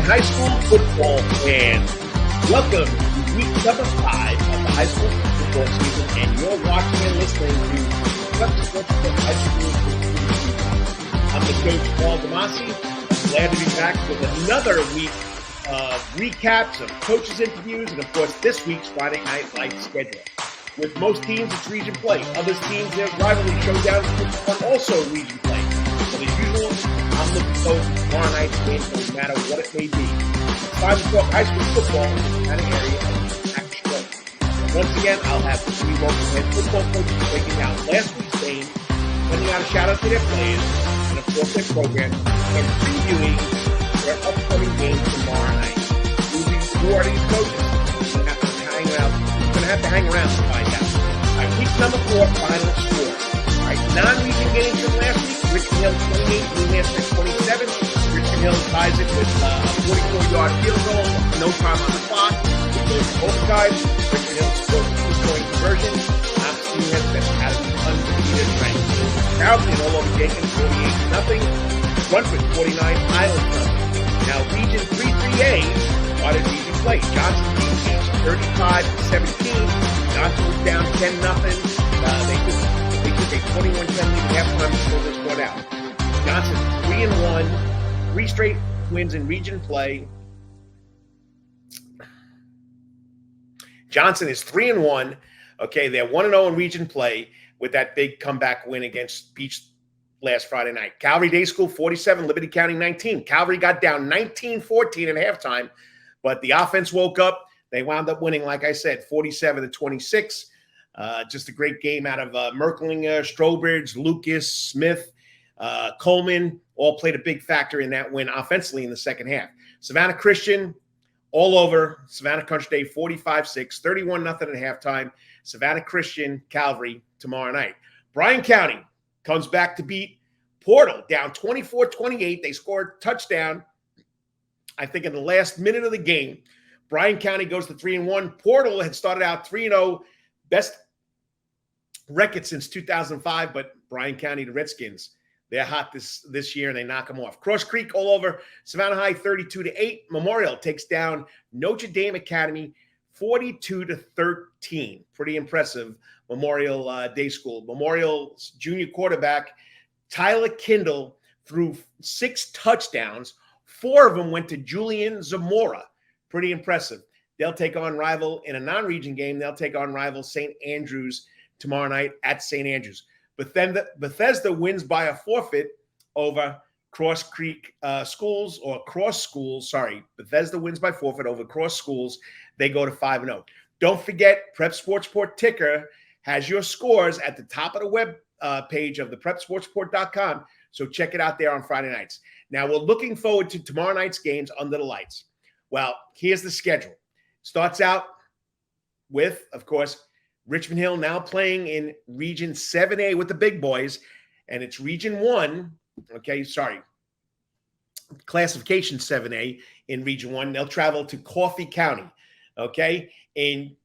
high school football fans. Welcome to week number 5 of the high school football season, and you're watching and listening to Prep Sports High School Football Season. I'm the coach, Paul Damasi. Glad to be back with another week of recaps of coaches' interviews, and of course this week's Friday Night Lights schedule. With most teams, it's region play. Other teams, their rivalry showdowns are also region play. But as usual, I'm looking forward to tomorrow night's game, no matter what it may be. It's time to talk high school football in the kind of area of the action. Once again, I'll have the 3 local head football coaches breaking out last week's game, sending out a shout out to their players, and of course their program, and previewing their upcoming game tomorrow night. Who are these coaches? We're going to have to hang around to find out. All right, week number 4, final score. All right, non-region games from last week. Richmond Hill 28, New Hampshire 27. Richmond Hill ties it with a 44-yard field goal, no time on the clock. It goes to overtime. Richmond Hill scores a 2-point conversion. New Hampshire has an undefeated rank. Calvary all over Jenkins 48-0. Brunswick 49, Island 0. Now region 3-3A started region play. Johnson beat Beach 35-17. Johnson was down 10-0. They took a 21-10 lead at halftime before they scored out. Johnson 3-1, 3 straight wins in region play. Johnson is 3-1. Okay, they're 1-0 in region play with that big comeback win against Beach last Friday night. Calvary Day School 47, Liberty County 19. Calvary got down 19-14 at halftime, but the offense woke up. They wound up winning, like I said, 47-26. Just a great game out of Merklinger, Strobridge, Lucas, Smith, Coleman, all played a big factor in that win offensively in the second half. Savannah Christian, all over. Savannah Country Day 45-6, 31-0 at halftime. Savannah Christian, Calvary tomorrow night. Bryan County comes back to beat Portal, down 24-28. They scored a touchdown, I think, in the last minute of the game. Bryan County goes to 3-1. Portal had started out 3-0, best record since 2005, but Bryan County, the Redskins, they're hot this year, and they knock them off. Cross Creek all over. Savannah High 32-8. Memorial takes down Notre Dame Academy 42-13. Pretty impressive Memorial Day School. Memorial's junior quarterback, Tyler Kindle, threw 6 touchdowns. 4 of them went to Julian Zamora. Pretty impressive. They'll take on rival in a non-region game. They'll take on rival St. Andrews tomorrow night at St. Andrews. Bethesda wins by a forfeit over Cross Creek Schools, or Cross Schools. Sorry, Bethesda wins by forfeit over Cross Schools. They go to 5-0. Don't forget, Prep Sports Report Ticker has your scores at the top of the web page of the PrepSportsReport.com. So check it out there on Friday nights. Now, we're looking forward to tomorrow night's games under the lights. Well, here's the schedule. Starts out with, of course, Richmond Hill now playing in Region 7A with the big boys, and it's Region 1, Classification 7A in Region 1. They'll travel to Coffee County, In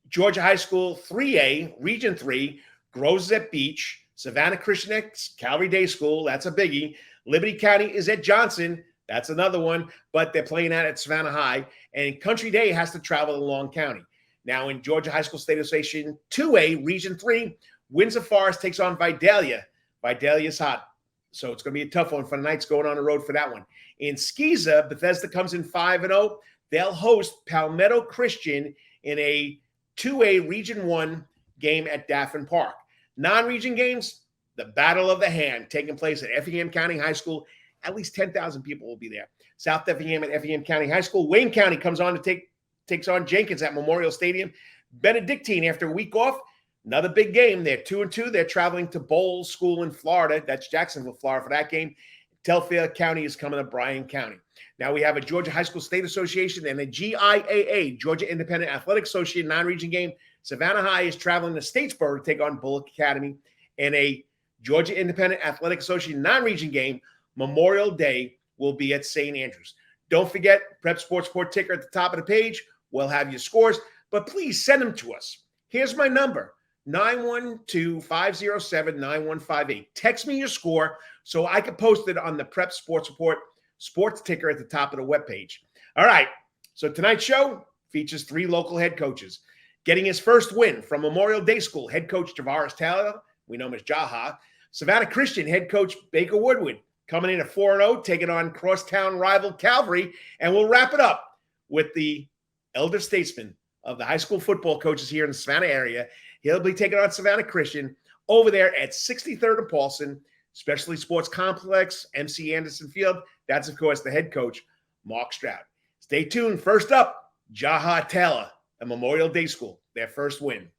Georgia High School 3A, Region 3, Groves at Beach, Savannah Christian X, Calvary Day School, that's a biggie. Liberty County is at Johnson, that's another one, but they're playing at Savannah High. And Country Day has to travel to Long County. Now in Georgia High School State Association 2A, Region 3, Windsor Forest takes on Vidalia. Vidalia's hot, so it's going to be a tough one for the Knights going on the road for that one. In Skeeza, Bethesda comes in 5-0. They'll host Palmetto Christian in a 2A Region 1 game at Daffin Park. Non-region games, the Battle of the Hand taking place at Effingham County High School. At least 10,000 people will be there. South Effingham at Effingham County High School. Wayne County comes on to takes on Jenkins at Memorial Stadium. Benedictine, after a week off, another big game. They're 2-2. They're traveling to Bowles School in Florida. That's Jacksonville, Florida, for that game. Telfair County is coming to Bryan County. Now we have a Georgia High School State Association and a GIAA, Georgia Independent Athletic Association non-region game. Savannah High is traveling to Statesboro to take on Bullock Academy. And a Georgia Independent Athletic Association non-region game, Memorial Day, will be at St. Andrews. Don't forget, Prep Sports Report Ticker at the top of the page. We'll have your scores, but please send them to us. Here's my number, 912-507-9158. Text me your score so I can post it on the Prep Sports Report sports ticker at the top of the webpage. All right, so tonight's show features 3 local head coaches. Getting his first win from Memorial Day School, head coach Javares Taylor, we know him as Jaha. Savannah Christian head coach Baker Woodward, coming in at 4-0, taking on crosstown rival Calvary. And we'll wrap it up with the elder statesman of the high school football coaches here in the Savannah area. He'll be taking on Savannah Christian over there at 63rd and Paulson, Specialty Sports Complex, MC Anderson Field. That's, of course, the head coach, Mark Stroud. Stay tuned. First up, Jaha Taylor at Memorial Day School, their first win.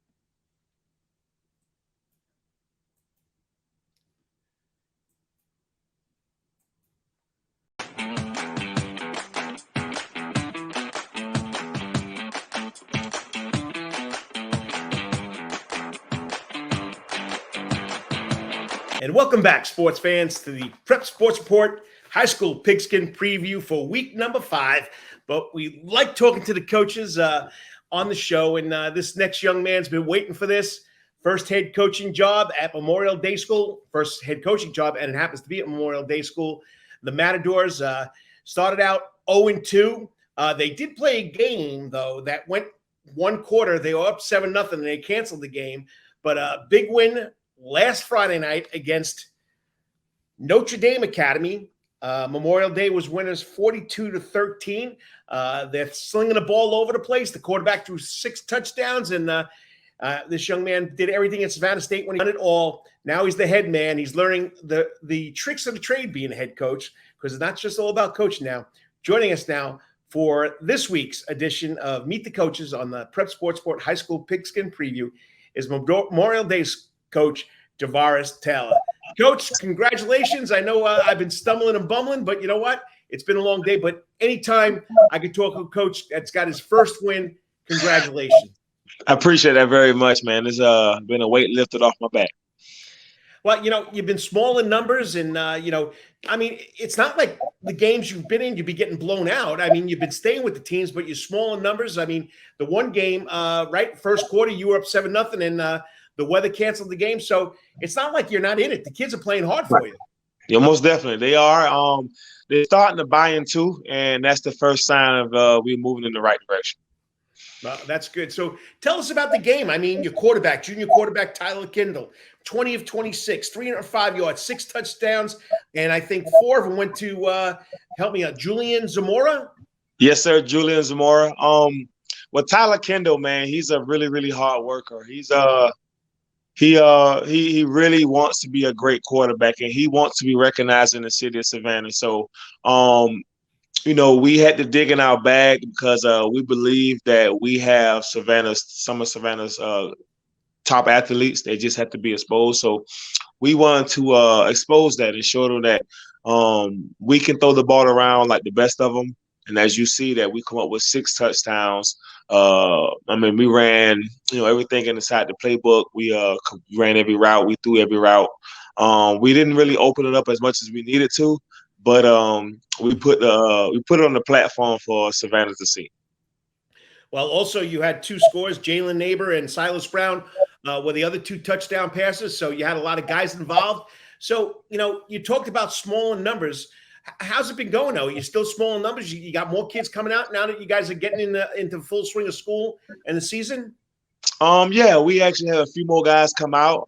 And welcome back, sports fans, to the Prep Sports Report High School Pigskin Preview for week number 5. But we like talking to the coaches on the show, and this next young man's been waiting for this. First head coaching job at Memorial Day School, first head coaching job, and it happens to be at Memorial Day School. The Matadors started out 0-2. They did play a game, though, that went one quarter. They were up 7-0, and they canceled the game. But a big win last Friday night against Notre Dame Academy. Memorial Day was winners 42-13. They're slinging the ball over the place. The quarterback threw 6 touchdowns, and this young man did everything at Savannah State when he done it all. Now he's the head man. He's learning the tricks of the trade being a head coach, because it's not just all about coaching now. Joining us now for this week's edition of Meet the Coaches on the Prep Sports Report High School Pigskin Preview is Memorial Day's coach, Javares Taylor. Coach, congratulations. I know I've been stumbling and bumbling, but you know what? It's been a long day. But anytime I can talk to a coach that's got his first win, congratulations. I appreciate that very much, man. It's been a weight lifted off my back. Well, you've been small in numbers, and, it's not like the games you've been in, you'd be getting blown out. I mean, you've been staying with the teams, but you're small in numbers. I mean, the one game, first quarter, you were up 7-0, and the weather canceled the game. So it's not like you're not in it. The kids are playing hard for you. Yeah, most definitely. They are. They're starting to buy in too, and that's the first sign of we're moving in the right direction. Well, that's good. So tell us about the game. I mean, your quarterback, junior quarterback, Tyler Kindle, 20 of 26, 305 yards, 6 touchdowns, and I think 4 of them went to, help me out, Julian Zamora? Yes, sir, Julian Zamora. Well, Tyler Kindle, man, he's a really, really hard worker. He's He really wants to be a great quarterback, and he wants to be recognized in the city of Savannah. So, we had to dig in our bag because we believe that we have some of Savannah's top athletes. They just have to be exposed. So we wanted to expose that and show them that we can throw the ball around like the best of them. And as you see that we come up with 6 touchdowns. We ran, everything inside the playbook. We ran every route. We threw every route. We didn't really open it up as much as we needed to, but we put it on the platform for Savannah to see. Well, also you had 2 scores, Jalen Neighbor and Silas Brown were the other 2 touchdown passes. So you had a lot of guys involved. So, you talked about small in numbers. How's it been going, though? You're still small in numbers? You got more kids coming out now that you guys are getting into full swing of school and the season? Yeah, we actually had a few more guys come out.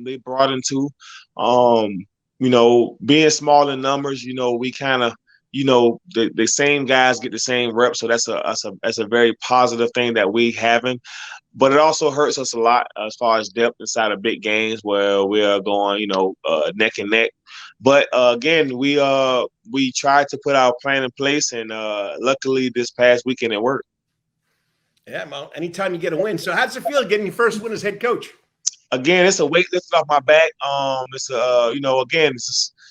They brought in 2. Being small in numbers, we kind of, the same guys get the same reps. So that's a very positive thing that we haven't. But it also hurts us a lot as far as depth inside of big games where we are going, neck and neck. But again, we tried to put our plan in place, and luckily this past weekend it worked. Yeah, well, anytime you get a win. So how does it feel getting your first win as head coach? Again, it's a weight lifted off my back. It's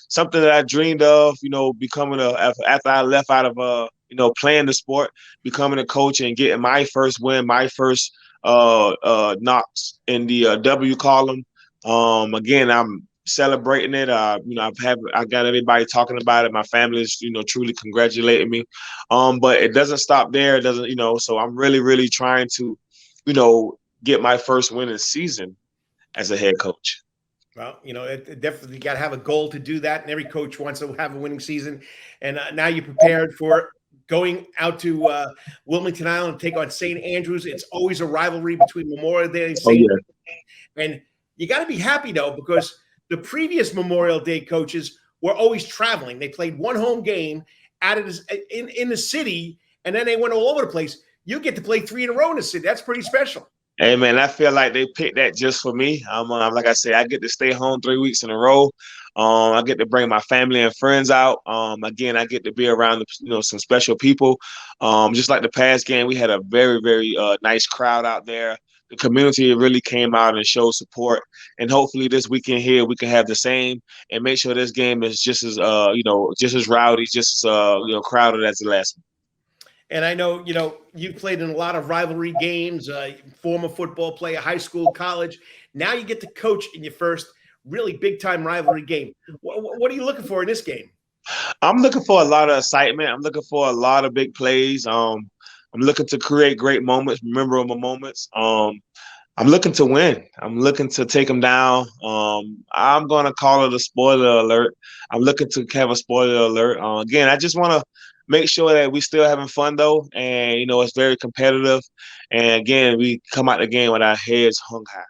something that I dreamed of, becoming after I left out of playing the sport, becoming a coach and getting my first win, my first knocks in the W column. Again, I'm celebrating it. I got everybody talking about it. My family is, truly congratulating me. But it doesn't stop there. It doesn't, so I'm really, really trying to, get my first win in season as a head coach. Well, it definitely got to have a goal to do that, and every coach wants to have a winning season. And now you're prepared for going out to Wilmington Island and take on St. Andrews. It's always a rivalry between Memorial Day and Oh St. yeah. And you got to be happy, though, because the previous Memorial Day coaches were always traveling. They played one home game in the city, and then they went all over the place. You get to play 3 in a row in the city. That's pretty special. Hey man, I feel like they picked that just for me. Like I said, I get to stay home 3 weeks in a row. I get to bring my family and friends out. Again, I get to be around some special people. Just like the past game, we had a very very nice crowd out there. The community really came out and showed support. And hopefully this weekend here we can have the same and make sure this game is just as just as rowdy, just as crowded as the last one. And I know, you played in a lot of rivalry games, former football player, high school, college. Now you get to coach in your first really big-time rivalry game. What are you looking for in this game? I'm looking for a lot of excitement. I'm looking for a lot of big plays. I'm looking to create great moments, memorable moments. I'm looking to win. I'm looking to take them down. I'm going to call it a spoiler alert. I'm looking to have a spoiler alert. Again, I just want to make sure that we still having fun though, and it's very competitive. And again, we come out the game with our heads hung high.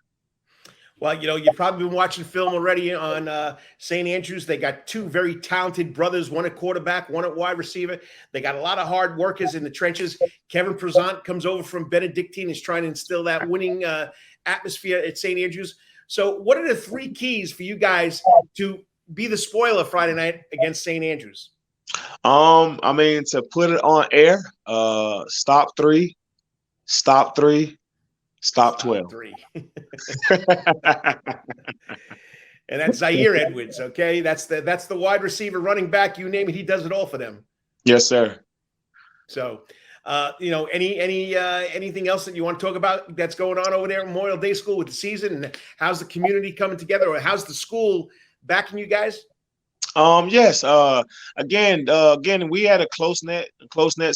Well, you've probably been watching film already on St. Andrews. They got 2 very talented brothers, one at quarterback, one at wide receiver. They got a lot of hard workers in the trenches. Kevin Prezant comes over from Benedictine, is trying to instill that winning atmosphere at St. Andrews. So what are the 3 keys for you guys to be the spoiler Friday night against St. Andrews? To put it on air, stop 3, stop 3, stop 12. 3. And that's Zaire Edwards, okay? That's the wide receiver, running back, you name it, he does it all for them. Yes, sir. So, anything else that you want to talk about that's going on over there at Memorial Day School with the season, and how's the community coming together, or how's the school backing you guys? Yes. Again, we had a close net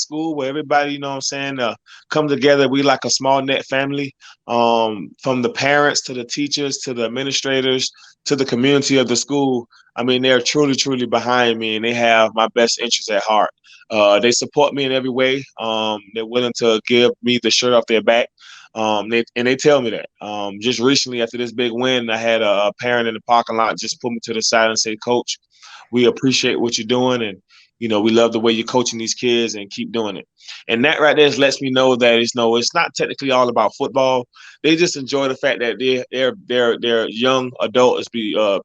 school where everybody, come together. We like a small net family. From the parents to the teachers to the administrators to the community of the school. I mean, they're truly, truly behind me, and they have my best interests at heart. They support me in every way. They're willing to give me the shirt off their back. They tell me that. Just recently after this big win, I had a parent in the parking lot just put me to the side and say, "Coach, we appreciate what you're doing, and we love the way you're coaching these kids, and keep doing it." And that right there lets me know that it's not technically all about football. They just enjoy the fact that they're young adult is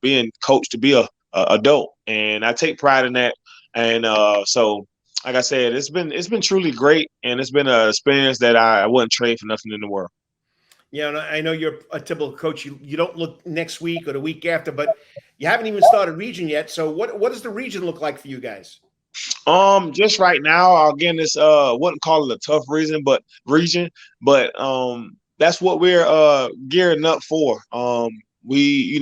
being coached to be a adult, and I take pride in that. And so, like I said, it's been truly great, and it's been an experience that I wouldn't trade for nothing in the world. Yeah, and I know you're a typical coach. You don't look next week or the week after, but you haven't even started region yet. So what does the region look like for you guys? Just right now, again, this wouldn't call it a tough region, but that's what we're gearing up for. We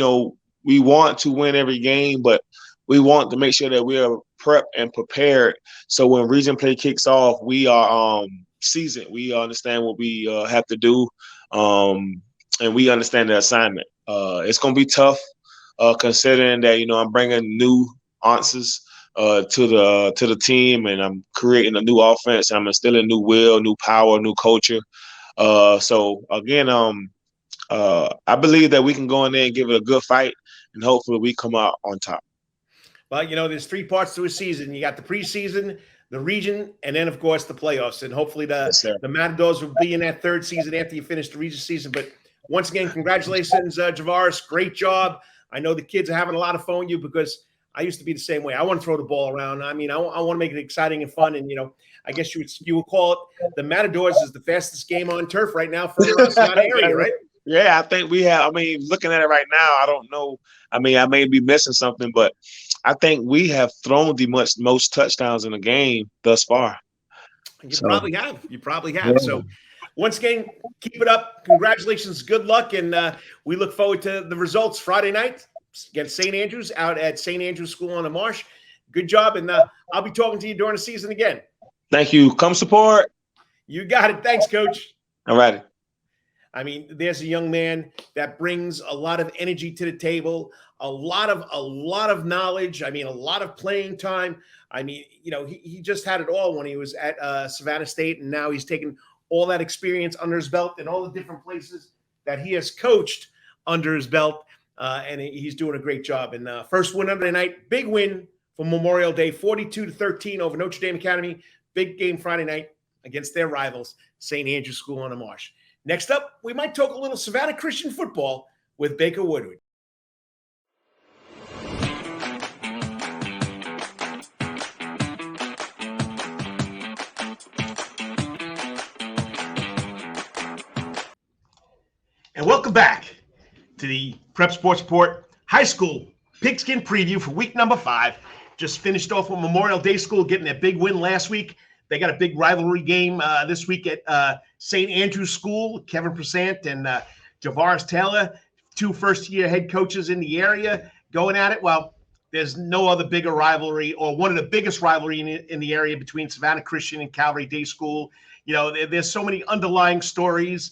want to win every game, but we want to make sure that we are prepped and prepared. So when region play kicks off, we are seasoned. We understand what we have to do. And we understand the assignment. It's going to be tough, considering that I'm bringing new answers to the team, and I'm creating a new offense. I'm instilling new will, new power, new culture. So again, I believe that we can go in there and give it a good fight, and hopefully we come out on top. Well, there's 3 parts to a season. You got the preseason, the region, and then, of course, the playoffs. And hopefully the Matadors will be in that 3rd season after you finish the region season. But once again, congratulations, Javares. Great job. I know the kids are having a lot of fun with you, because I used to be the same way. I want to throw the ball around. I mean, I want to make it exciting and fun. And, I guess you would call it the Matadors is the fastest game on turf right now for Savannah area, right? Yeah, I think we have. I mean, looking at it right now, I don't know. I mean, I may be missing something, but I think we have thrown the most touchdowns in the game thus far. You probably have. Yeah. So once again, keep it up. Congratulations. Good luck. And we look forward to the results Friday night against St. Andrews out at St. Andrews School on the Marsh. Good job. And I'll be talking to you during the season again. Thank you. Come support. You got it. Thanks, Coach. All righty. I mean, there's a young man that brings a lot of energy to the table, a lot of knowledge. I mean, a lot of playing time. I mean, he just had it all when he was at Savannah State, and now he's taken all that experience under his belt in all the different places that he has coached under his belt, and he's doing a great job. And first win of the night, big win for Memorial Day, 42-13 over Notre Dame Academy. Big game Friday night against their rivals, St. Andrew's School on the Marsh. Next up, we might talk a little Savannah Christian football with Baker Woodward. And welcome back to the Prep Sports Report High School Pigskin preview for week number 5. Just finished off with Memorial Day School getting a big win last week. They got a big rivalry game this week at St. Andrew's School. Kevin Persant and Javares Taylor, 2 first-year head coaches in the area, going at it. Well, there's no other bigger rivalry, or one of the biggest rivalry in the area between Savannah Christian and Calvary Day School. There's so many underlying stories.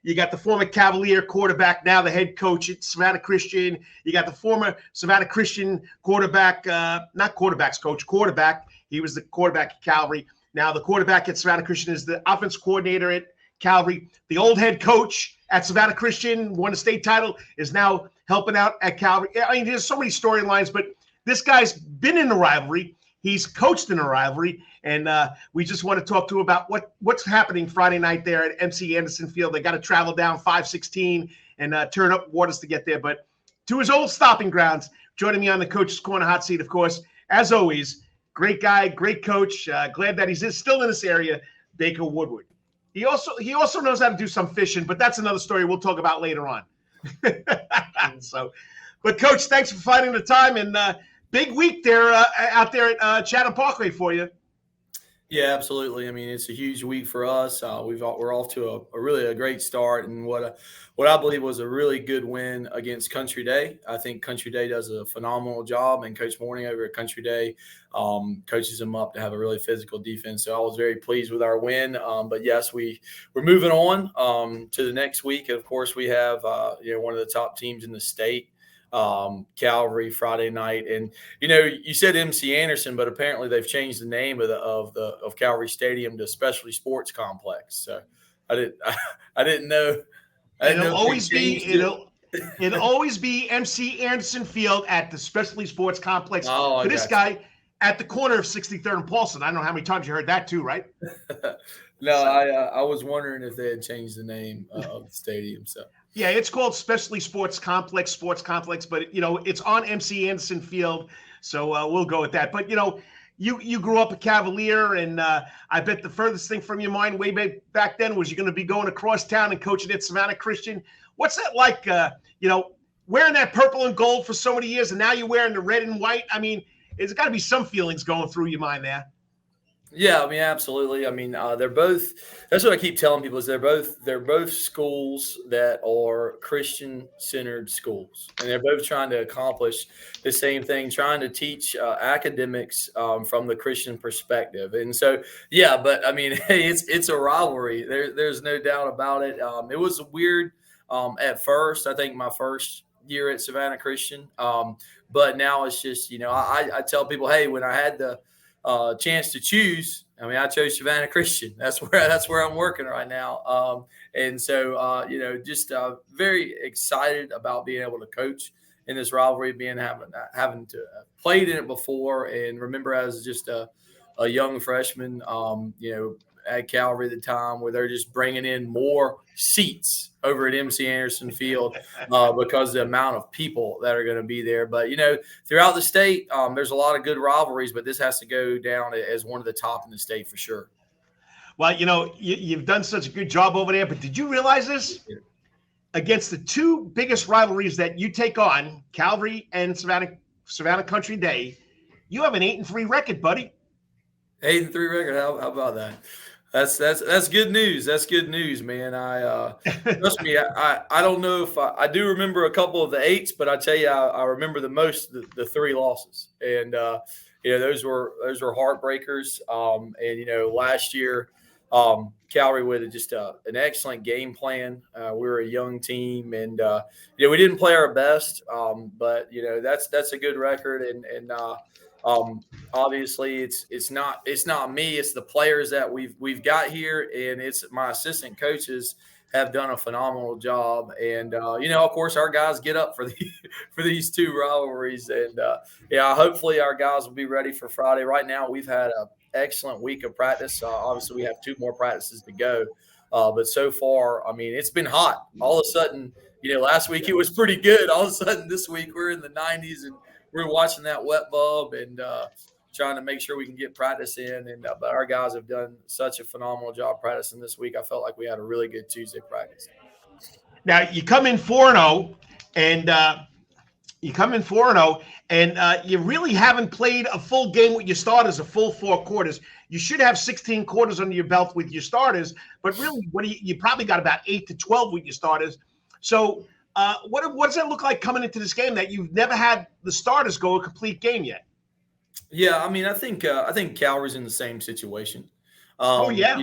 You got the former Cavalier quarterback, now the head coach at Savannah Christian. You got the former Savannah Christian quarterback, not quarterbacks coach, quarterback. He was the quarterback at Calvary. Now the quarterback at Savannah Christian is the offense coordinator at Calvary. The old head coach at Savannah Christian, won a state title, is now helping out at Calvary. I mean, there's so many storylines, but this guy's been in the rivalry. He's coached in a rivalry, and we just want to talk to him about what's happening Friday night there at MC Anderson Field. They got to travel down 516 and turn up waters to get there, but to his old stopping grounds. Joining me on the Coach's Corner hot seat, of course, as always, great guy, great coach. Glad that he's still in this area, Baker Woodward. He also knows how to do some fishing, but that's another story we'll talk about later on. But Coach, thanks for finding the time, and big week there out there at Chatham Parkway for you. Yeah, absolutely. I mean, it's a huge week for us. We're off to a really great start, and what I believe was a really good win against Country Day. I think Country Day does a phenomenal job, and Coach Morning over at Country Day coaches them up to have a really physical defense. So I was very pleased with our win. But yes, we're moving on to the next week. And of course, we have one of the top teams in the state. Calvary Friday night, and you said MC Anderson, but apparently they've changed the name of Calvary Stadium to Specialty Sports Complex. So I didn't know. It'll always be MC Anderson Field at the Specialty Sports Complex for this guy at the corner of 63rd and Paulson. I don't know how many times you heard that too, right? No, I was wondering if they had changed the name of the stadium. So. Yeah, it's called Specialty Sports Complex, but it's on MC Anderson Field, so we'll go with that. But you grew up a Cavalier, and I bet the furthest thing from your mind way back then was you're going to be going across town and coaching at Savannah Christian. What's that like? Wearing that purple and gold for so many years, and now you're wearing the red and white. I mean, there's got to be some feelings going through your mind there. Yeah, I mean, absolutely. I mean, they're both. That's what I keep telling people is they're both schools that are Christian-centered schools, and they're both trying to accomplish the same thing, trying to teach academics from the Christian perspective. And so, yeah, but I mean, hey, it's a rivalry. There's no doubt about it. It was weird at first. I think my first year at Savannah Christian, but now it's just I tell people, hey, when I had the chance to choose, I mean, I chose Savannah Christian. That's where I'm working right now. And so, just very excited about being able to coach in this rivalry, having to played in it before, and remember as just a young freshman, at Calvary at the time, where they're just bringing in more seats over at MC Anderson Field because of the amount of people that are going to be there. But, throughout the state, there's a lot of good rivalries, but this has to go down as one of the top in the state for sure. Well, you've done such a good job over there, but did you realize this? Against the two biggest rivalries that you take on, Calvary and Savannah Country Day, you have an 8-3 record, buddy. 8-3 record. How about that? That's good news. That's good news, man. Trust me. I don't know if I do remember a couple of the 8s, but I tell you, I remember the most the 3 losses, and those were heartbreakers. And last year Calvary with just an excellent game plan. We were a young team, and we didn't play our best, but that's a good record. And obviously, it's not me; it's the players that we've got here, and it's my assistant coaches have done a phenomenal job. And of course, our guys get up for for these two rivalries, and hopefully our guys will be ready for Friday. Right now, we've had a excellent week of practice. Obviously, we have 2 more practices to go. But so far, I mean, it's been hot. All of a sudden, last week it was pretty good. All of a sudden this week we're in the 90s and we're watching that wet bulb and trying to make sure we can get practice in. And but our guys have done such a phenomenal job practicing this week. I felt like we had a really good Tuesday practice. Now you come in 4-0 and you really haven't played a full game with your starters, a full 4 quarters. You should have 16 quarters under your belt with your starters, but really, you probably got about 8 to 12 with your starters. So, what does that look like coming into this game that you've never had the starters go a complete game yet? Yeah, I mean, I think Calvary's in the same situation. Yeah.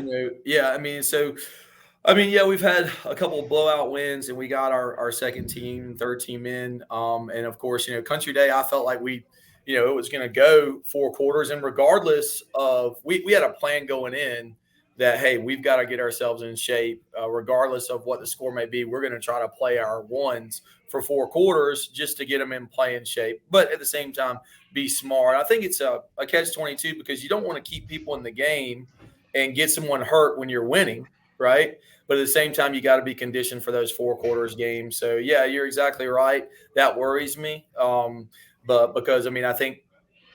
We've had a couple of blowout wins, and we got our second team, third team in. And of course, Country Day, I felt like it was going to go 4 quarters. And regardless of, we had a plan going in that, hey, we've got to get ourselves in shape. Regardless of what the score may be, we're going to try to play our ones for 4 quarters just to get them in playing shape. But at the same time, be smart. I think it's a catch-22 because you don't want to keep people in the game and get someone hurt when you're winning, right? But at the same time, you got to be conditioned for those 4 quarters games. So, yeah, you're exactly right. That worries me. But because, I think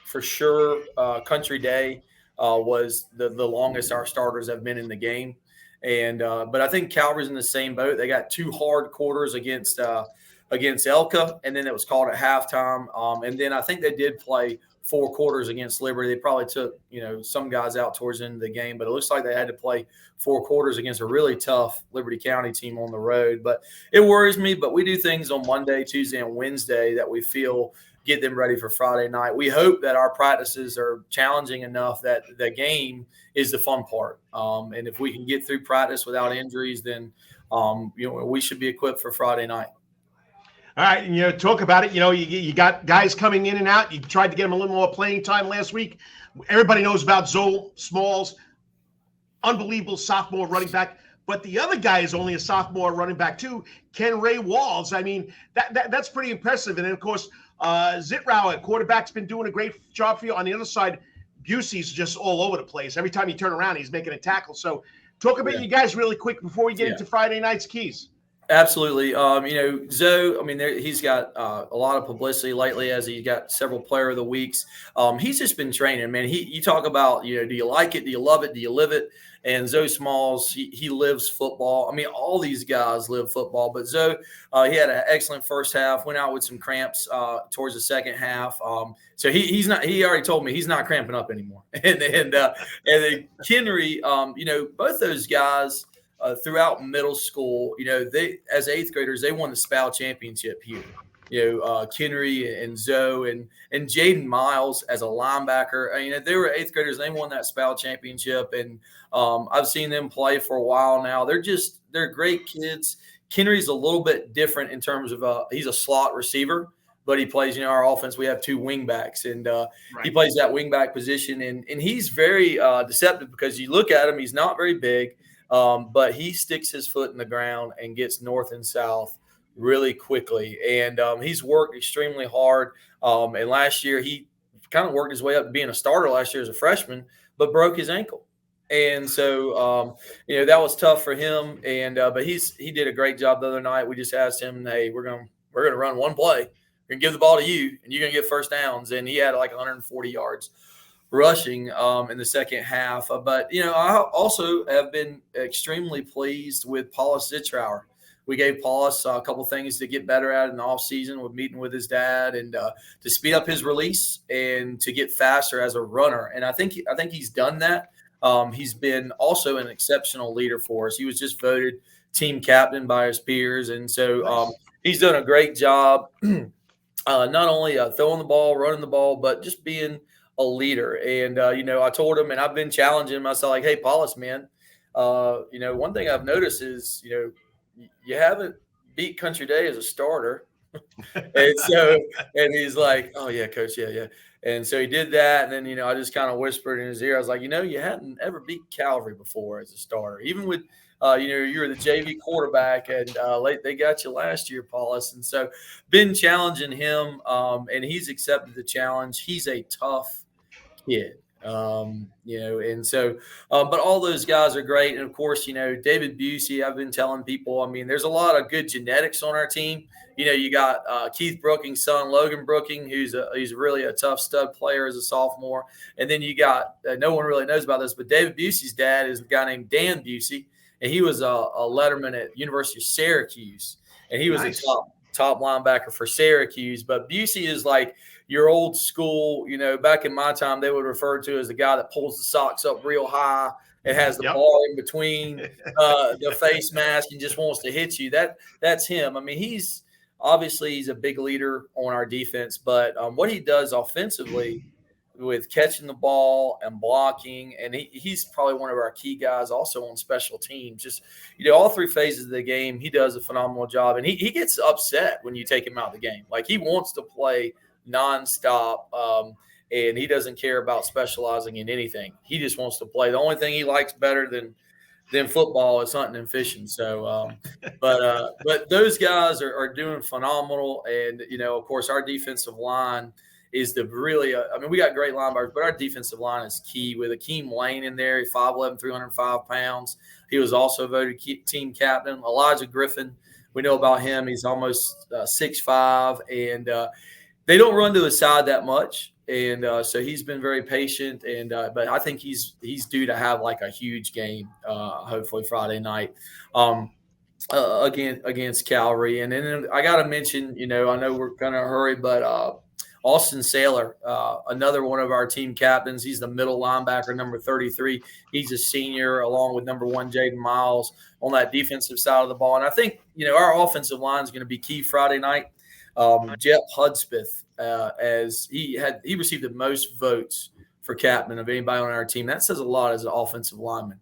for sure Country Day was the longest our starters have been in the game. And but I think Calvary's in the same boat. They got 2 hard quarters against Elka, and then it was called at halftime. And then I think they did play 4 quarters against Liberty. They probably took, some guys out towards the end of the game, but it looks like they had to play 4 quarters against a really tough Liberty County team on the road. But it worries me, but we do things on Monday, Tuesday, and Wednesday that we feel get them ready for Friday night. We hope that our practices are challenging enough that the game is the fun part. And if we can get through practice without injuries, then, we should be equipped for Friday night. All right, talk about it. You got guys coming in and out. You tried to get them a little more playing time last week. Everybody knows about Zoe Smalls, unbelievable sophomore running back. But the other guy is only a sophomore running back too, Ken Ray Walls. I mean, that's pretty impressive. And then, of course, Zitrau, quarterback's been doing a great job for you. On the other side, Busey's just all over the place. Every time you turn around, he's making a tackle. So talk about you guys really quick before we get into Friday night's keys. Absolutely. Zoe, he's got a lot of publicity lately as he got several player of the weeks. He's just been training, man. You talk about, do you like it? Do you love it? Do you live it? And Zoe Smalls, he lives football. I mean, all these guys live football, but Zoe, he had an excellent first half, went out with some cramps towards the second half. So he already told me he's not cramping up anymore. And then Kenry, both those guys, throughout middle school, they as 8th graders, they won the SPAL championship here. Kenry and Zoe and Jaden Miles as a linebacker. They were 8th graders. And they won that SPAL championship, and I've seen them play for a while now. They're great kids. Kenry's a little bit different in terms of he's a slot receiver, but he plays. Our offense, we have 2 wing backs, and he plays that wing back position, and he's very deceptive because you look at him, he's not very big. But he sticks his foot in the ground and gets north and south really quickly. And he's worked extremely hard. And last year, he kind of worked his way up to being a starter last year as a freshman, but broke his ankle. And so, that was tough for him. And but he did a great job the other night. We just asked him, hey, we're gonna run one play. We're gonna give the ball to you, and you're gonna get first downs. And he had like 140 yards rushing in the second half. But, I also have been extremely pleased with Paulus Zitrauer. We gave Paulus a couple things to get better at in the offseason with meeting with his dad and to speed up his release and to get faster as a runner. And I think he's done that. He's been also an exceptional leader for us. He was just voted team captain by his peers. And so he's done a great job not only throwing the ball, running the ball, but just being a leader. And, I told him, and I've been challenging him. I said, like, hey, Paulus, man, one thing I've noticed is, you haven't beat Country Day as a starter. And so, and he's like, "Oh yeah, coach, yeah." And so he did that, and then I just kind of whispered in his ear. I was like, you hadn't ever beat Calvary before as a starter, even with you were the JV quarterback, and they got you last year, Paulus. And so, been challenging him, and he's accepted the challenge. He's a tough kid. And so, but all those guys are great. And of course, David Busey, I've been telling people, I mean, there's a lot of good genetics on our team. You got Keith Brooking's son, Logan Brooking, he's really a tough stud player as a sophomore. And then you got, no one really knows about this, but David Busey's dad is a guy named Dan Busey, and he was a letterman at University of Syracuse, and he was a top linebacker for Syracuse. But Busey is like your old school, back in my time, they would refer to as the guy that pulls the socks up real high and has the ball in between the face mask and just wants to hit you. That's him. I mean, he's a big leader on our defense, but what he does offensively with catching the ball and blocking, and he's probably one of our key guys also on special teams. Just, all three phases of the game, he does a phenomenal job, and he gets upset when you take him out of the game. Like, he wants to play nonstop, and he doesn't care about specializing in anything. He just wants to play. The only thing he likes better than football is hunting and fishing. So, but those guys are doing phenomenal. And, of course, our defensive line is we got great linebackers, but our defensive line is key with Akeem Lane in there. He's 5'11", 305 pounds. He was also voted team captain. Elijah Griffin, we know about him. He's almost 6'5", and they don't run to his side that much. And so he's been very patient, but I think he's due to have like a huge game, hopefully Friday night, against Calvary. And then I got to mention, I know we're going to hurry, but Austin Saylor, another one of our team captains. He's the middle linebacker, number 33. He's a senior, along with number 1, Jaden Miles, on that defensive side of the ball. And I think, our offensive line is going to be key Friday night. Jeff Hudspeth, as he received the most votes for captain of anybody on our team. That says a lot as an offensive lineman.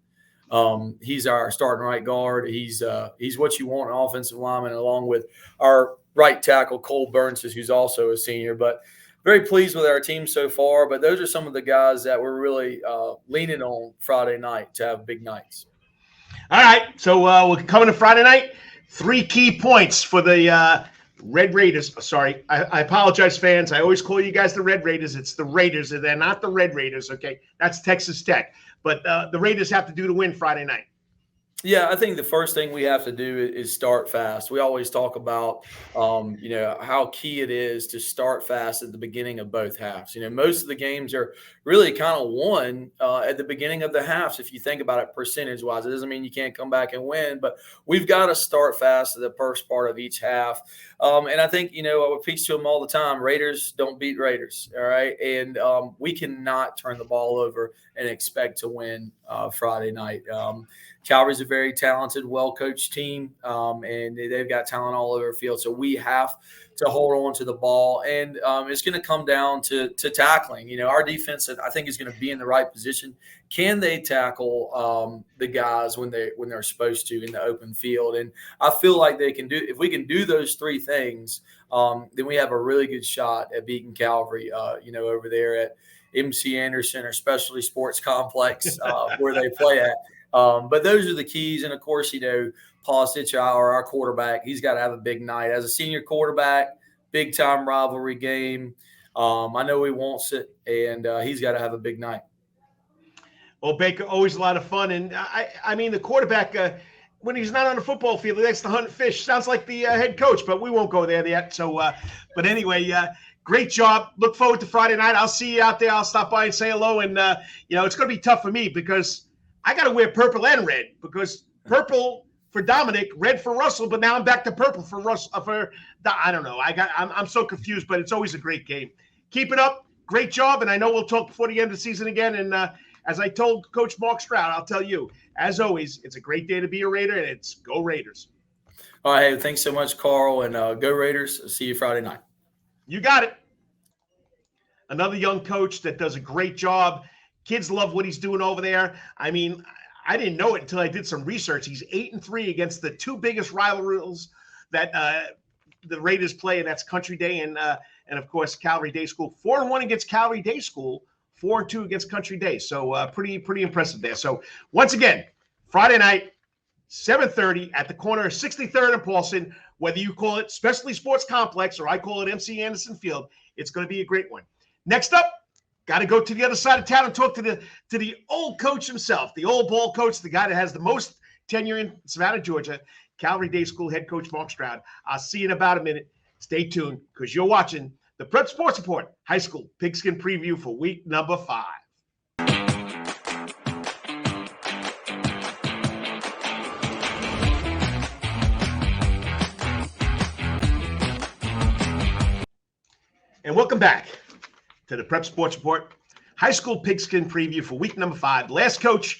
He's our starting right guard. He's what you want an offensive lineman, along with our right tackle, Cole Burns, who's also a senior. But very pleased with our team so far. But those are some of the guys that we're really leaning on Friday night to have big nights. All right. So we're coming to Friday night. 3 key points for the Red Raiders. Sorry, I apologize, fans. I always call you guys the Red Raiders. It's the Raiders. They're not the Red Raiders, okay? That's Texas Tech. But the Raiders have to do to win Friday night. Yeah, I think the first thing we have to do is start fast. We always talk about, how key it is to start fast at the beginning of both halves. Most of the games are really kind of won at the beginning of the halves. If you think about it percentage-wise, it doesn't mean you can't come back and win, but we've got to start fast at the first part of each half. And I think, I would preach to them all the time, Raiders don't beat Raiders, all right? And we cannot turn the ball over and expect to win Friday night. Calvary's a very talented, well-coached team, and they've got talent all over the field. So we have to hold on to the ball, and it's going to come down to tackling. Our defense, I think, is going to be in the right position. Can they tackle the guys when they're supposed to in the open field? And I feel like they can do. If we can do those 3 things, then we have a really good shot at beating Calvary. Over there at MC Anderson or Specialty Sports Complex where they play at. But those are the keys. And, of course, Paul Stitchow, our quarterback, he's got to have a big night. As a senior quarterback, big-time rivalry game. I know he wants it, and he's got to have a big night. Well, Baker, always a lot of fun. And, I mean, the quarterback, when he's not on the football field, he likes to hunt fish. Sounds like the head coach, but we won't go there yet. So, but anyway, great job. Look forward to Friday night. I'll see you out there. I'll stop by and say hello. And, it's going to be tough for me because I got to wear purple and red, because purple for Dominic, red for Russell, but now I'm back to purple for Russell. I don't know. I'm so confused, but it's always a great game. Keep it up. Great job. And I know we'll talk before the end of the season again. And as I told Coach Mark Stroud, I'll tell you, as always, it's a great day to be a Raider, and it's go Raiders. All right. Hey, thanks so much, Carl, and go Raiders. See you Friday night. You got it. Another young coach that does a great job. Kids love what he's doing over there. I mean, I didn't know it until I did some research. He's 8-3 against the two biggest rivalries that the Raiders play, and that's Country Day and of course Calvary Day School. 4-1 against Calvary Day School, 4-2 against Country Day. So pretty impressive there. So once again, Friday night, 7:30 at the corner of 63rd and Paulson. Whether you call it Specialty Sports Complex or I call it MC Anderson Field, it's going to be a great one. Next up, got to go to the other side of town and talk to the old coach himself, the old ball coach, the guy that has the most tenure in Savannah, Georgia, Calvary Day School head coach Mark Stroud. I'll see you in about a minute. Stay tuned because you're watching the Prep Sports Report High School Pigskin Preview for week number 5. And welcome back to the Prep Sports Report High School Pigskin Preview for week number 5. The last coach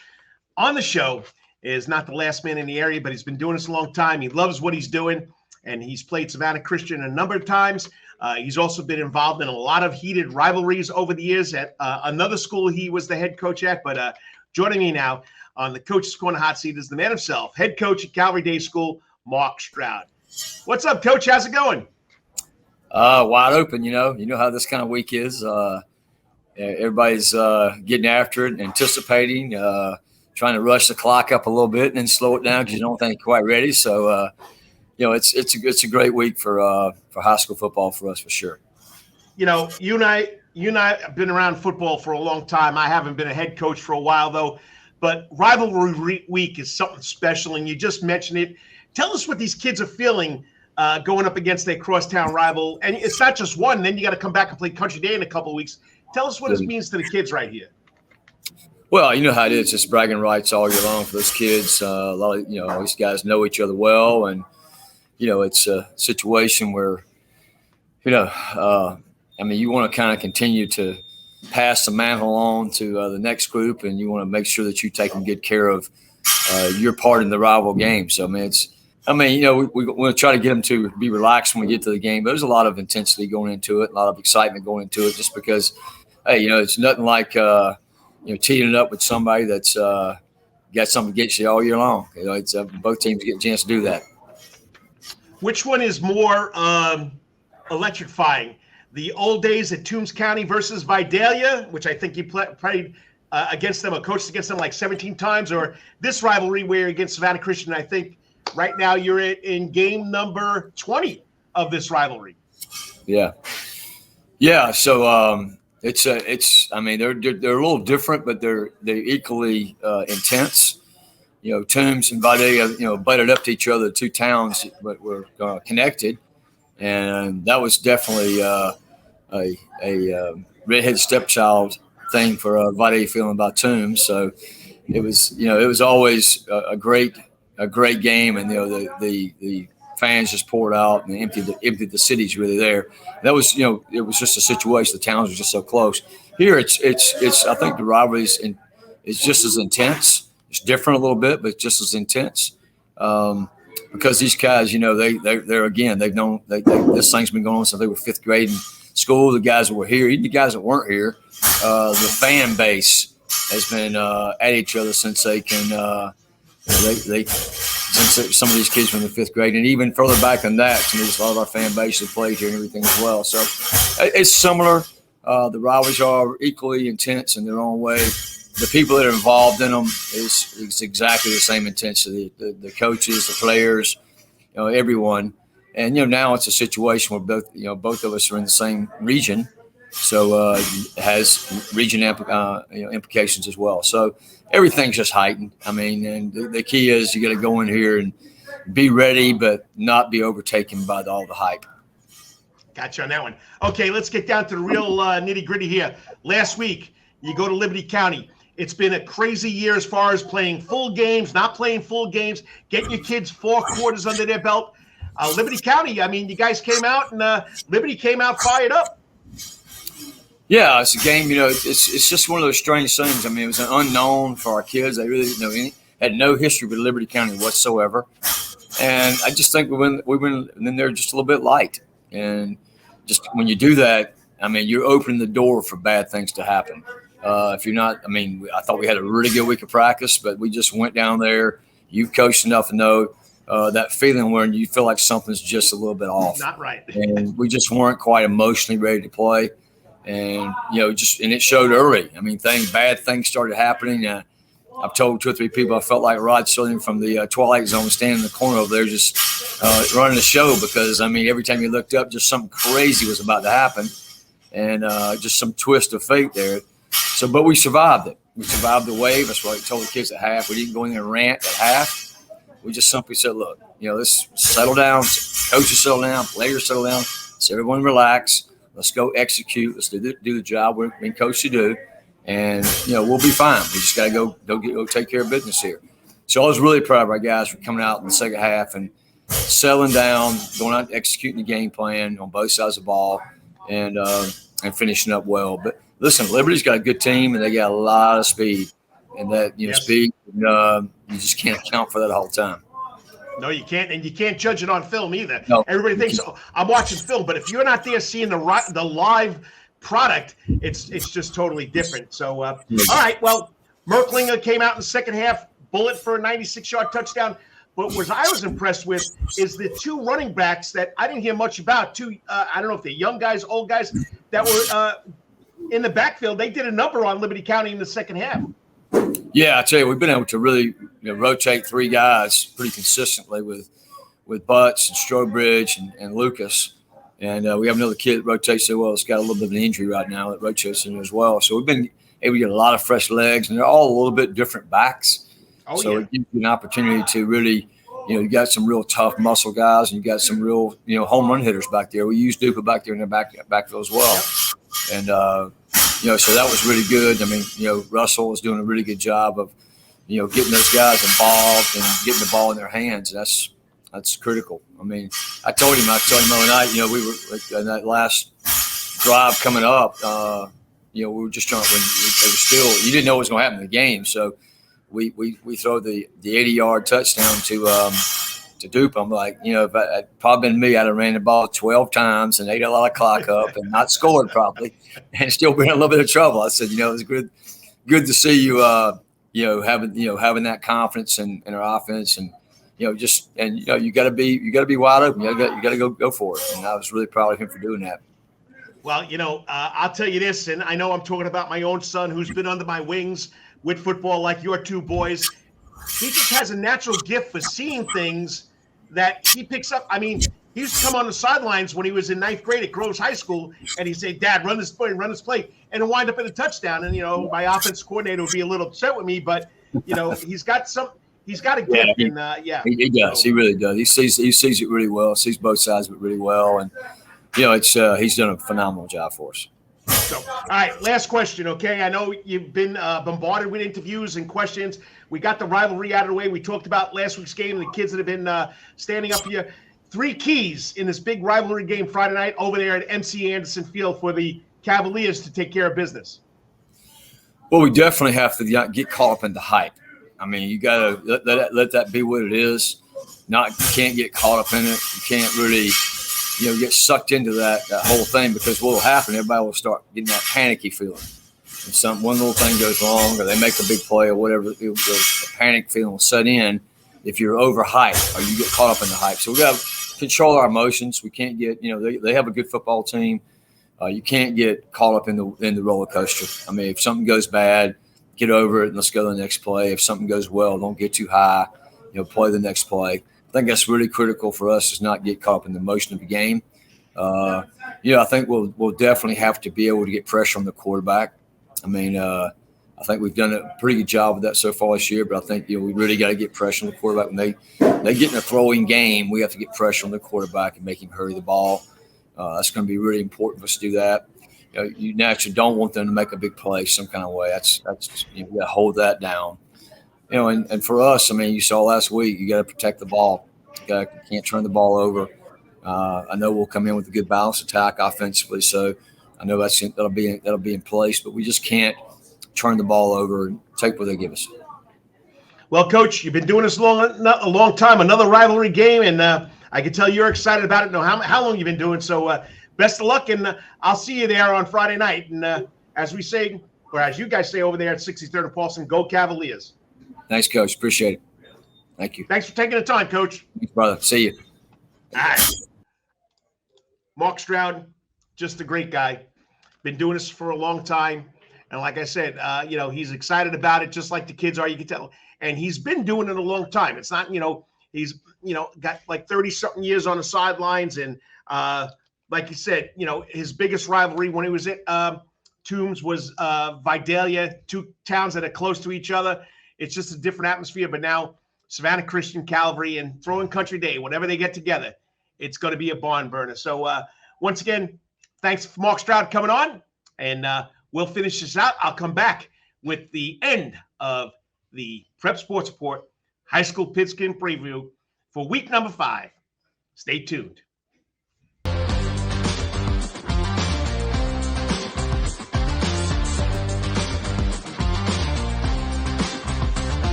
on the show is not the last man in the area, but he's been doing this a long time. He loves what he's doing, and he's played Savannah Christian a number of times. He's also been involved in a lot of heated rivalries over the years at another school he was the head coach at. But joining me now on the Coach's Corner hot seat is the man himself, head coach at Calvary Day School, Mark Stroud. What's up, Coach? How's it going? Wide open, you know how this kind of week is. Everybody's getting after it, anticipating, trying to rush the clock up a little bit and then slow it down because you don't think you're quite ready. So, it's a great week for high school football for us for sure. You and I have been around football for a long time. I haven't been a head coach for a while though, but rivalry week is something special, and you just mentioned it. Tell us what these kids are feeling. Going up against a crosstown rival, and it's not just one. Then you got to come back and play Country Day in a couple of weeks. Tell us what it means to the kids right here. Well, you know how it is. It's bragging rights all year long for those kids. A lot of these guys know each other well, and it's a situation where you want to kind of continue to pass the mantle on to the next group, and you want to make sure that you take good care of your part in the rival game. So we want to try to get them to be relaxed when we get to the game. But there's a lot of intensity going into it, a lot of excitement going into it, just because, hey, it's nothing like, teeing it up with somebody that's got something against you all year long. It's both teams get a chance to do that. Which one is more electrifying? The old days at Toombs County versus Vidalia, which I think you played against them or coached against them like 17 times, or this rivalry where against Savannah Christian, I think, right now, you're in game number 20 of this rivalry. Yeah. So they're a little different, but they're equally intense. Toombs and Vidalia, butted up to each other, the two towns, but were connected, and that was definitely a redhead stepchild thing for Vidalia feeling about Toombs. So it was always a great game, and the fans just poured out and emptied the cities really there. That was it was just a situation. The towns were just so close. Here it's I think the rivalry is just as intense. It's different a little bit, but just as intense because these guys they're again they've known this thing's been going on since they were 5th grade in school. The guys that were here, even the guys that weren't here, the fan base has been at each other since they can. Since some of these kids from the 5th grade, and even further back than that, a lot of our fan base have played here and everything as well. So it's similar. The rivalries are equally intense in their own way. The people that are involved in them is exactly the same intensity. The coaches, the players, everyone. And now it's a situation where both of us are in the same region, so it has region implications as well. So everything's just heightened. And the key is you got to go in here and be ready, but not be overtaken by all the hype. Gotcha on that one. Okay, let's get down to the real nitty gritty here. Last week, you go to Liberty County. It's been a crazy year as far as playing full games, not playing full games, getting your kids 4 quarters under their belt. Liberty County, you guys came out and Liberty came out fired up. Yeah, it's a game, it's just one of those strange things. It was an unknown for our kids. They really didn't know anything, had no history with Liberty County whatsoever. And I just think we went and then they're just a little bit light. And just when you do that, you're opening the door for bad things to happen. If you're not, I mean, I thought we had a really good week of practice, but we just went down there. You've coached enough to know that feeling when you feel like something's just a little bit off. Not right. And we just weren't quite emotionally ready to play. And, and it showed early. I mean, bad things started happening. I've told 2 or 3 people I felt like Rod Serling from the Twilight Zone standing in the corner over there just running the show because, I mean, every time you looked up, just something crazy was about to happen and just some twist of fate there. So, but we survived it. We survived the wave. That's what I told the kids at half. We didn't go in there and rant at half. We just simply said, look, let's settle down. Coaches settle down. Players settle down. Let's everyone relax. Let's go execute. Let's do the job we're being coached to do. And, we'll be fine. We just got to go take care of business here. So I was really proud of our guys for coming out in the second half and settling down, going out and executing the game plan on both sides of the ball and finishing up well. But listen, Liberty's got a good team and they got a lot of speed. And that, Yes. speed, you just can't account for that all the time. No, you can't, and you can't judge it on film either. No. Everybody thinks I'm watching film, but if you're not there seeing the live product, it's just totally different. So, all right, well, Merklinger came out in the second half, bullet for a 96-yard touchdown. But what I was impressed with is the 2 running backs that I didn't hear much about. 2, I don't know if they're young guys, old guys, that were in the backfield. They did a number on Liberty County in the second half. Yeah, I tell you, we've been able to really rotate 3 guys pretty consistently with Butts and Strobridge and Lucas. And we have another kid that rotates so well. It's got a little bit of an injury right now that rotates in as well. So we've been able to get a lot of fresh legs, and they're all a little bit different backs. So it gives you an opportunity to really, you got some real tough muscle guys, and you got some real, home run hitters back there. We use Dupa back there in the backfield as well. And, so that was really good. I mean, Russell was doing a really good job of, getting those guys involved and getting the ball in their hands. That's critical. I mean, I told him the other night, we were in that last drive coming up, we were just trying to win. It was still, you didn't know what was going to happen in the game. So we throw the 80-yard touchdown to Dupe. I'm like, if it probably been me, I'd have ran the ball 12 times and ate a lot of clock up and not scored probably and still been in a little bit of trouble. I said, it was good to see you, having that confidence in our offense and, you got to be wide open. You got to go for it. And I was really proud of him for doing that. Well, I'll tell you this, and I know I'm talking about my own son who's been under my wings with football like your 2 boys. He just has a natural gift for seeing things that he picks up. I mean, he used to come on the sidelines when he was in 9th grade at Groves High School, and he'd say, Dad, run this play, and it'll wind up in a touchdown. And, my offense coordinator would be a little upset with me, but, he's got a gift. He does. He really does. He sees it really well, sees both sides of it really well. And, he's done a phenomenal job for us. So, all right, last question, okay? I know you've been bombarded with interviews and questions. We got the rivalry out of the way. We talked about last week's game and the kids that have been standing up here. 3 keys in this big rivalry game Friday night over there at MC Anderson Field for the Cavaliers to take care of business. Well, we definitely have to get caught up in the hype. I mean, you got to let that be what it is. You can't get caught up in it. You can't really get sucked into that whole thing because what will happen, everybody will start getting that panicky feeling. If one little thing goes wrong or they make a big play or whatever, the panic feeling will set in if you're overhyped or you get caught up in the hype. So we got to control our emotions. We can't get, they have a good football team. You can't get caught up in the roller coaster. I mean, if something goes bad, get over it and let's go to the next play. If something goes well, don't get too high, play the next play. I think that's really critical for us is not get caught up in the emotion of the game. I think we'll definitely have to be able to get pressure on the quarterback. I mean, I think we've done a pretty good job with that so far this year, but I think we really got to get pressure on the quarterback. When they get in a throwing game, we have to get pressure on the quarterback and make him hurry the ball. That's going to be really important for us to do that. You naturally don't want them to make a big play some kind of way. That's you got to hold that down. And for us, I mean, you saw last week, you got to protect the ball. You can't turn the ball over. I know we'll come in with a good balanced attack offensively, so I know that'll be in place. But we just can't turn the ball over and take what they give us. Well, Coach, you've been doing this a long time. Another rivalry game, and I can tell you're excited about it. Know how long you've been doing. So best of luck, and I'll see you there on Friday night. And as we say, or as you guys say over there at 63rd and Paulson, go Cavaliers. Thanks, Coach. Appreciate it. Thank you. Thanks for taking the time, Coach. Thanks, brother. See you. All right. Mark Stroud, just a great guy. Been doing this for a long time. And like I said, he's excited about it, just like the kids are. You can tell. And he's been doing it a long time. It's not, he's, got like 30-something years on the sidelines. And like you said, his biggest rivalry when he was at Toombs was Vidalia, two towns that are close to each other. It's just a different atmosphere. But now Savannah Christian, Calvary, and Throwing Country Day, whenever they get together, it's going to be a barn burner. So once again, thanks for Mark Stroud coming on. And we'll finish this out. I'll come back with the end of the Prep Sports Report High School Pigskin preview for week number 5. Stay tuned.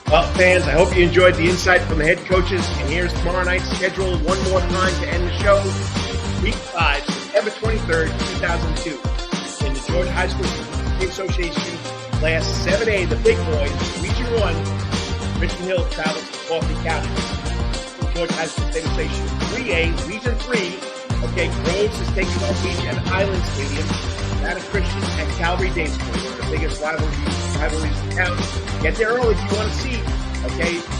Well, fans, I hope you enjoyed the insight from the head coaches. And here's tomorrow night's schedule one more time to end the show. Week 5, September 23rd, 2002. In the Georgia High School Association Class 7A, the big boys, Region 1, Richmond Hill travels to Coffee County. The Georgia High School State Association 3A, Region 3, Groves is taking on Beach at Highland Stadium. Savannah Christian and Calvary Day School, one of the biggest rivalries in town. Get there early if you want to see.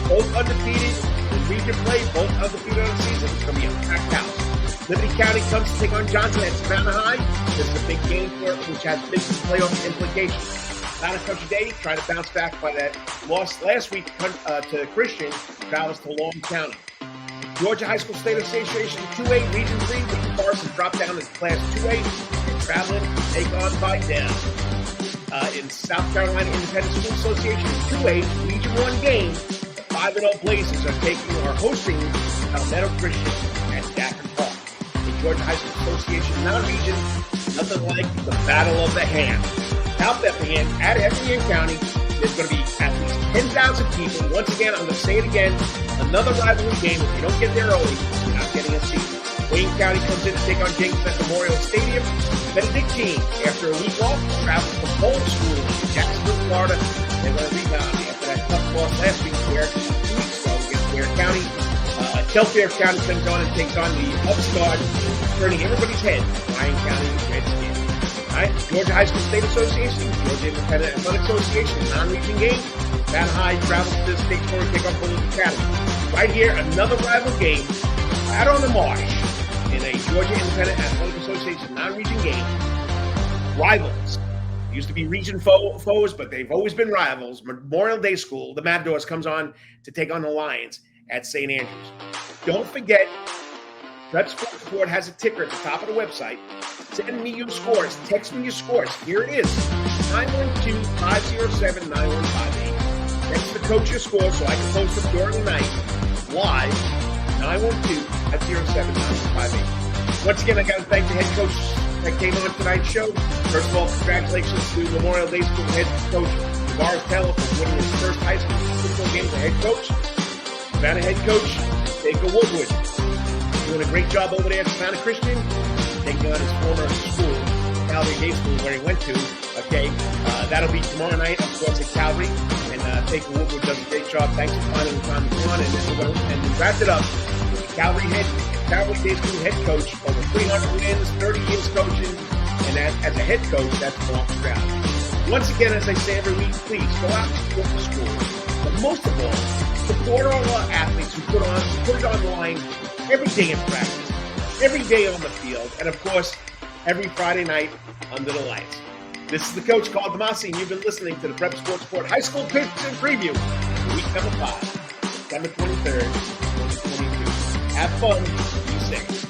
Both undefeated in region play, both undefeated on the season. It's going to be a packed house. Liberty County comes to take on Johnson at Savannah High. This is a big game for it, which has big playoff implications. Savannah Country Day trying to bounce back by that loss last week to Christian, travels to Long County. Georgia High School State Association 2A, Region 3, Wake Forest has dropped down to Class 2A. Traveling to take on Vidal. In South Carolina Independent School Association 2A, Region 1 game, the 5-0 Blazers are hosting Palmetto Christian at Dafford Park. The Georgia High School Association non-region, nothing like the Battle of the Ham. South Effingham at Effingham County, there's going to be at least 10,000 people. Once again, I'm going to say it again, another rivalry game. If you don't get there early, you're not getting a seat. Wayne County comes in to take on Jenkins at Memorial Stadium. Benedictine, after a week off, travels to Bowl School in Jacksonville, Florida. They're going to rebound after that tough loss last week where 2 weeks ago against Ware County. Telfair County comes on and takes on the upstart, turning everybody's head, Ryan County Redskins. All right, Georgia High School State Association, Georgia Independent Athletic Association, non-region game. Savannah High travels to the state tour to take on Bullitt Academy. Right here, another rival game out on the marsh. In a Georgia Independent Athletic Association non-region game. Rivals. Used to be region foes, but they've always been rivals. Memorial Day School, the Matadors, comes on to take on the Lions at St. Andrews. Don't forget, Prep Sports Report has a ticker at the top of the website. Send me your scores. Text me your scores. Here it is. 912-507-9158. Text the coach your score so I can post them during the night. Live. 912-507-9158. Once again, I got to thank the head coach that came on tonight's show. First of all, congratulations to Memorial Day School head coach Javares for winning his first high school football game as a head coach. Savannah head coach Baker Woodward doing a great job over there at Savannah Christian, taking on his former school, Calvary Day School, where he went to. That'll be tomorrow night, of course, at Calvary. And Baker Woodward does a great job. Thanks for finding the time to come on. And we wrapped it up. Calvary Day School head coach, over 300 wins, 30 years coaching, and as a head coach, that's Mark Stroud. Once again, as I say every week, please go out and support the school. But most of all, support all our athletes who put it on the line every day in practice, every day on the field, and of course, every Friday night under the lights. This is the coach, Carl Damasi, and you've been listening to the Prep Sports Report High School Pigskin Preview, week number 5, September 23rd, 2022. Have fun. Be safe.